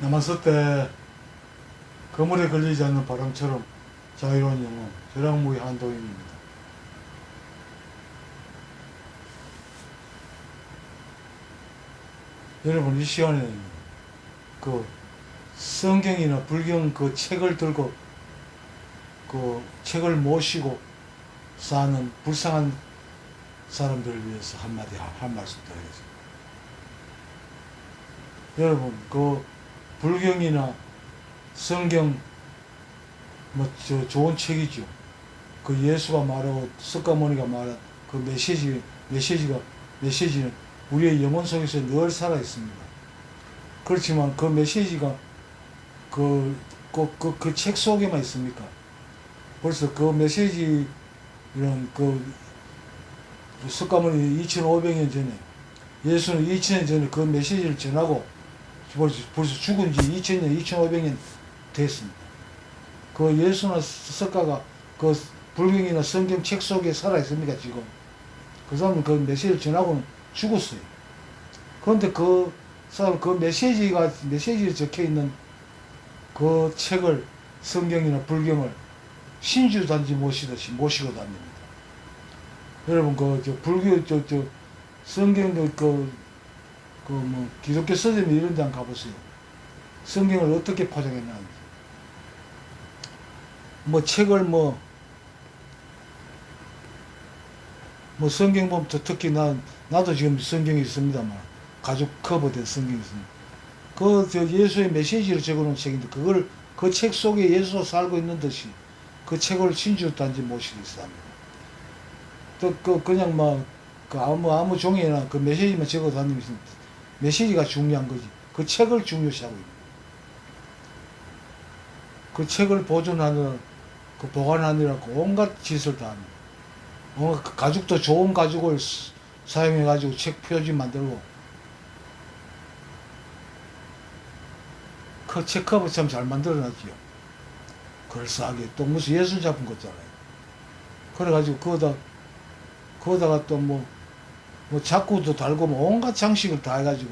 남았을 때 그물에 걸리지 않는 바람처럼 자유로운 영혼 벼락무의 한도인입니다. 여러분, 이 시간에 그 성경이나 불경 그 책을 들고 그 책을 모시고 사는 불쌍한 사람들을 위해서 한마디 한 말씀 드리겠습니다. 여러분, 그 불경이나 성경 뭐 좋은 책이죠. 그 예수가 말하고 석가모니가 말한 그 메시지는 우리의 영혼 속에서 늘 살아 있습니다. 그렇지만 그 메시지가 그 책 속에만 있습니까? 벌써 그 메시지 이런 그 석가모니 2500년 전에, 예수는 2000년 전에 그 메시지를 전하고 벌써 죽은 지 2000년, 2500년 됐습니다. 그 예수나 석가가 그 불경이나 성경 책 속에 살아 있습니까, 지금? 그 사람은 그 메시지를 전하고는 죽었어요. 그런데 그 사람 그 메시지에 적혀 있는 그 책을, 성경이나 불경을 신주단지 모시듯이 모시고 다닙니다. 여러분, 불교, 성경, 기독교 서점 이런 데 한번 가보세요. 성경을 어떻게 포장해놨는지. 책을 성경 보면 특히 나도 지금 성경이 있습니다만, 가죽 커버된 성경이 있습니다. 예수의 메시지를 적어놓은 책인데, 그 책 속에 예수가 살고 있는 듯이 그 책을 신주단지 모시고 있습니다. 또, 그냥 아무 종이나 그 메시지만 적어 다니면 메시지가 중요한 거지. 그 책을 중요시하고 있는. 그 책을 보존하느라, 그 보관하느라고 온갖 짓을 다 합니다. 가죽도 좋은 가죽을 사용해가지고 책 표지 만들고, 그 책 커버 참 잘 만들어놨지요. 그럴싸하게. 또 무슨 예술 작품 같잖아요. 그래가지고 거기다가 또 자꾸도 달고 온갖 장식을 다 해가지고,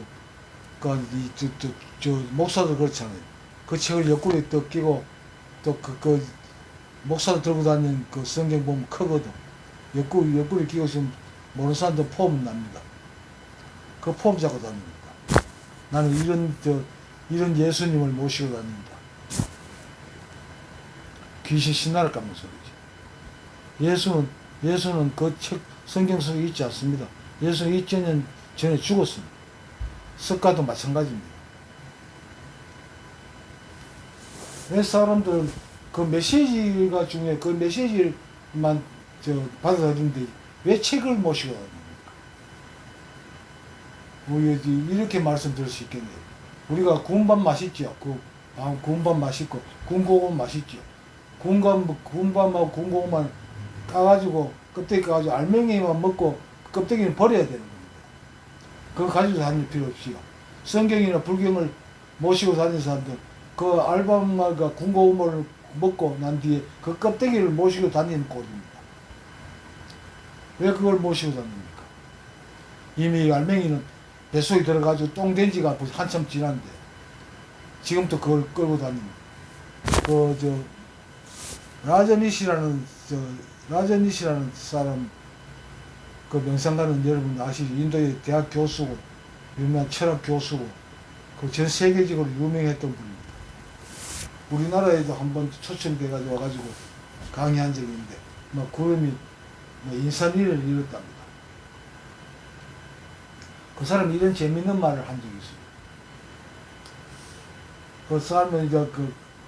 목사도 그렇잖아요. 그 책을 옆구리에 또 끼고, 또 목사도 들고 다니는 그 성경 보면 크거든. 옆구리 끼고 있으면 모르는 사람도 폼 납니다. 그 폼 잡고 다닙니다. 나는 이런 예수님을 모시고 다닙니다. 귀신 신나를 깎는 소리지. 예수는 그 책, 성경 속에 있지 않습니다. 예수는 2000년 전에 죽었습니다. 석가도 마찬가지입니다. 왜 사람들은 그 메시지가 중요해. 그 메시지만 받아들이는데 왜 책을 모시고 다닙니까? 이렇게 말씀드릴 수 있겠네요. 우리가 군밥 맛있죠. 군밥 맛있고, 군고구마 맛있죠. 군밥하고 군고구마는 까가지고, 껍데기 까가지고 알맹이만 먹고 껍데기는 버려야 되는 겁니다. 그거 가지고 다닐 필요 없이요. 성경이나 불경을 모시고 다니는 사람들, 그 알밤과 군고구마를 먹고 난 뒤에 그 껍데기를 모시고 다니는 꼴입니다. 왜 그걸 모시고 다닙니까? 이미 알맹이는 뱃속에 들어가지고 똥 된 지가 한참 지났는데, 지금도 그걸 끌고 다닙니다. 라저니시라는 사람, 그 명상가는 여러분 아시죠? 인도의 대학 교수고, 유명한 철학 교수고, 전 세계적으로 유명했던 분입니다. 우리나라에도 한번 초청돼가지고 와가지고 강의한 적이 있는데, 구름이 인산일을 이뤘답니다. 그 사람이 이런 재밌는 말을 한 적이 있어요. 그 사람은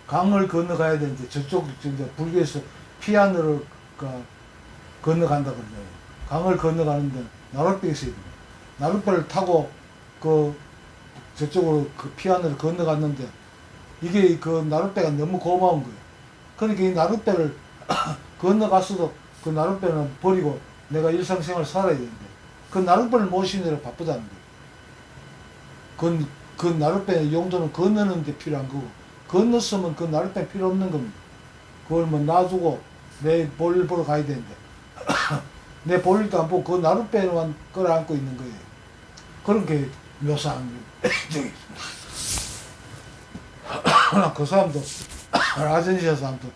강을 건너가야 되는데, 저쪽 불교에서 피안으로 건너간다 그러잖아요. 강을 건너가는데 나룻배가 있어야 됩니다. 나룻배를 타고 저쪽으로 피안으로 건너갔는데, 이게 나룻배가 너무 고마운 거예요. 그러니까 이 나룻배를 건너갔어도 그 나룻배는 버리고 내가 일상생활을 살아야 되는데, 그 나룻배를 모시느라 바쁘다는 거예요. 그 나룻배의 용도는 건너는 데 필요한 거고, 건넜으면 그 나룻배 필요 없는 겁니다. 그걸 놔두고 내 볼일 보러 가야 되는데, 내 볼일도 안 보고 그 나룻배만 끌어안고 있는 거예요. 그런 게 묘사한 적이 있습니다. 그 사람도 아르헨티나 사람도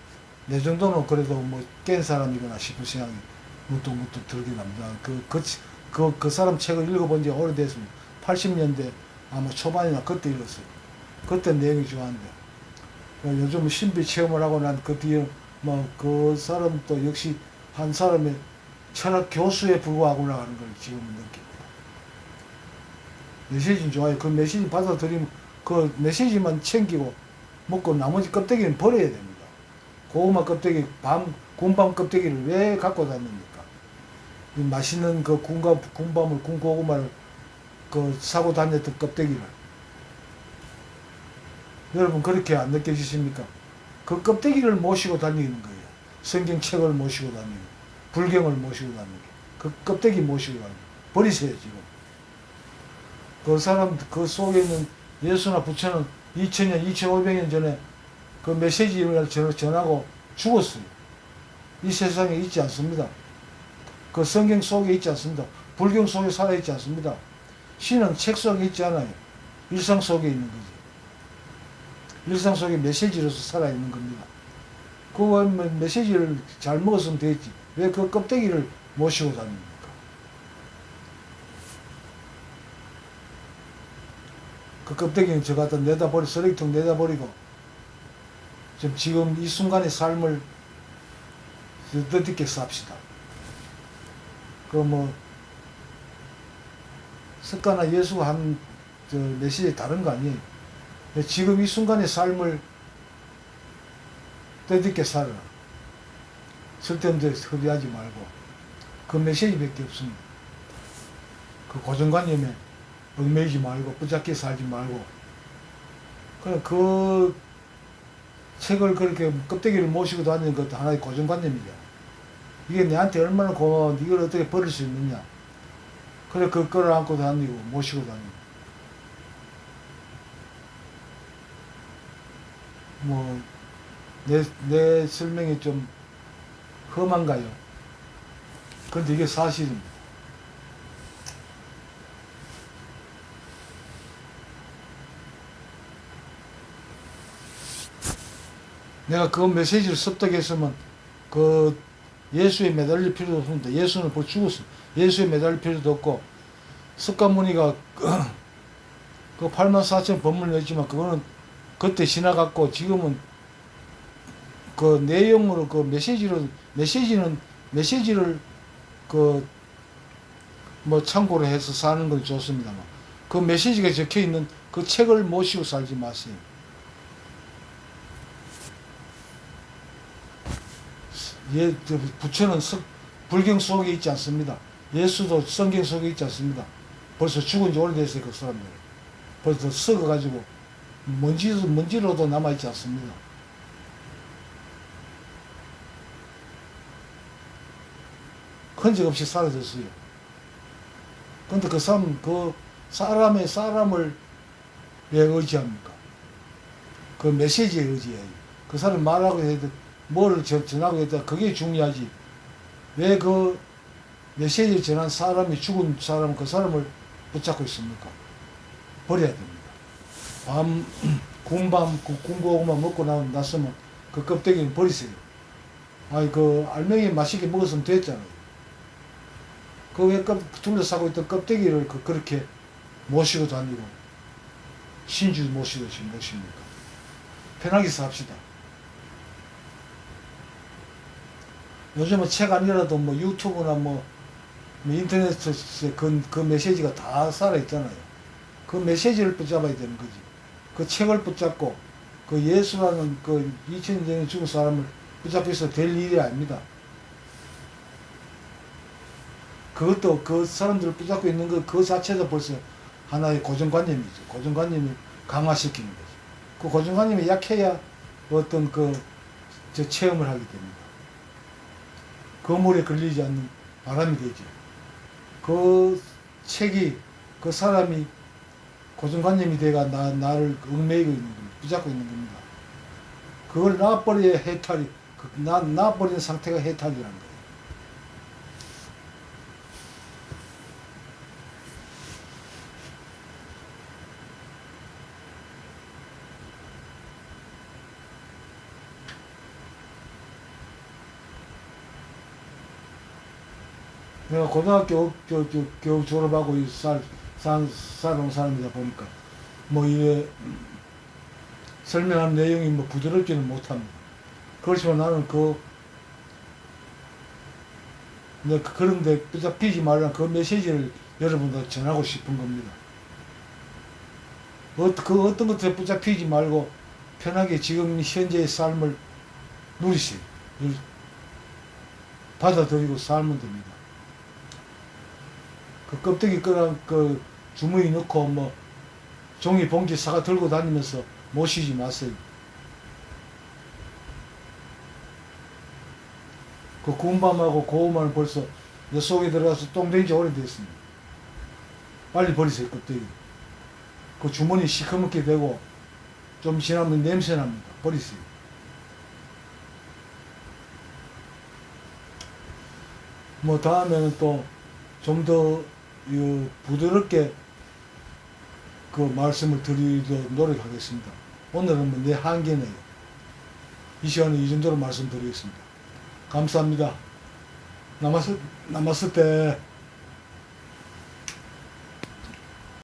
내 정도는 그래도 뭐 깬 사람이구나 싶은 생각이 문득 들긴 합니다. 그 사람 책을 읽어본 지 오래됐습니다. 80년대 아마 초반이나 그때 읽었어요. 그때 내용이 좋았는데 요즘 신비 체험을 하고 난 그 뒤에 뭐 그 사람도 역시 한 사람의 철학 교수에 불과하구나 하는 걸 지금은 느낍니다. 메시지는 좋아요. 그 메시지 받아들이면 그 메시지만 챙기고 먹고 나머지 껍데기는 버려야 됩니다. 고구마 껍데기, 군밤 껍데기를 왜 갖고 다닙니까? 맛있는 그 군밤을, 군고구마를 그 사고 다녔던 껍데기를. 여러분 그렇게 안 느껴지십니까? 그 껍데기를 모시고 다니는 거예요. 성경책을 모시고 다니는, 불경을 모시고 다니는 게. 그 껍데기 모시고 다니는. 버리세요, 지금. 그 사람, 그 속에 있는 예수나 부처는 2000년, 2500년 전에 그 메시지를 전하고 죽었어요. 이 세상에 있지 않습니다. 그 성경 속에 있지 않습니다. 불경 속에 살아있지 않습니다. 신은 책 속에 있지 않아요. 일상 속에 있는 거지. 일상 속에 메시지로서 살아있는 겁니다. 그 메시지를 잘 먹었으면 되겠지. 왜 그 껍데기를 모시고 다닙니까? 그 껍데기는 저 갖다 쓰레기통 내다버리고 지금 이 순간의 삶을 뜻있게 삽시다. 석가나 예수가 한 메시지 다른 거 아니에요. 지금 이 순간의 삶을 뜻있게 살아라. 쓸데없는 데 허비하지 말고. 그 메시지밖에 없습니다. 그 고정관념에 얽매이지 말고 붙잡게 살지 말고. 그 책을 그렇게 껍데기를 모시고 다니는 것도 하나의 고정관념이죠. 이게 내한테 얼마나 고마운데 이걸 어떻게 버릴 수 있느냐. 그래 그거를 안고 다니고 모시고 다니고. 내 설명이 좀 험한가요? 그런데 이게 사실입니다. 내가 그 메시지를 습득했으면 그 예수에 매달릴 필요도 없습니다. 예수는 벌써 죽었어. 예수에 매달릴 필요도 없고, 석가모니가 그 84,000 법문을 냈지만 그거는 그때 지나갔고, 지금은 그 내용으로 그 메시지를 그 뭐 참고로 해서 사는 건 좋습니다만, 그 메시지가 적혀 있는 그 책을 모시고 살지 마세요. 부처는 불경 속에 있지 않습니다. 예수도 성경 속에 있지 않습니다. 벌써 죽은 지 오래됐어요, 그 사람들. 벌써 썩어가지고 먼지로도 남아있지 않습니다. 흔적 없이 사라졌어요. 근데 그 사람을 왜 의지합니까? 그 메시지에 의지해요. 그 사람이 말하고 해도 뭐를 전하고 했다. 그게 중요하지. 왜 그 메시지를 전한 사람이 죽은 사람, 그 사람을 붙잡고 있습니까? 버려야 됩니다. 군고구마 먹고 났으면 그 껍데기는 버리세요. 그 알맹이 맛있게 먹었으면 됐잖아요. 그 왜 둘러싸고 있던 껍데기를 그렇게 모시고 다니고, 신주 모시듯이 모십니까? 편하게 삽시다. 요즘은 책 아니라도 유튜브나 인터넷에 그 메시지가 다 살아있잖아요. 그 메시지를 붙잡아야 되는 거지. 그 책을 붙잡고, 그 예수라는 그 2000년 전에 죽은 사람을 붙잡혀서 될 일이 아닙니다. 그것도 그 사람들을 붙잡고 있는 그 자체도 벌써 하나의 고정관념이죠. 고정관념을 강화시키는 거죠. 그 고정관념이 약해야 어떤 체험을 하게 됩니다. 거물에 걸리지 않는 바람이 되죠. 그 책이, 그 사람이 고정관념이 돼가 나를 얽매이고 있는 겁니다. 붙잡고 있는 겁니다. 그걸 놔버려야 해탈이, 놔버리는 상태가 해탈이라는 거예요. 내가 고등학교 겨우 졸업하고 살아온 사람이다 보니까 뭐 이래 설명한 내용이 뭐 부드럽지는 못합니다. 그렇지만 나는 그런데 삐딱피지 말라는 그 메시지를 여러분들 전하고 싶은 겁니다. 어떤 것에 붙잡히지 말고 편하게 지금 현재의 삶을 누리세요. 받아들이고 살면 됩니다. 그 껍데기 끄랑 그 주머니 넣고 뭐 종이 봉지 사과 들고 다니면서 모시지 마세요. 그 군밤하고 고구마는 벌써 내 속에 들어가서 똥된 지 오래됐습니다. 빨리 버리세요, 껍데기. 그 주머니 시커멓게 되고 좀 지나면 냄새 납니다. 버리세요. 뭐 다음에는 또 좀 더 부드럽게 그 말씀을 드리도록 노력하겠습니다. 오늘은 뭐 내 한계네요. 이 시간에 이 정도로 말씀드리겠습니다. 감사합니다. 남았을 때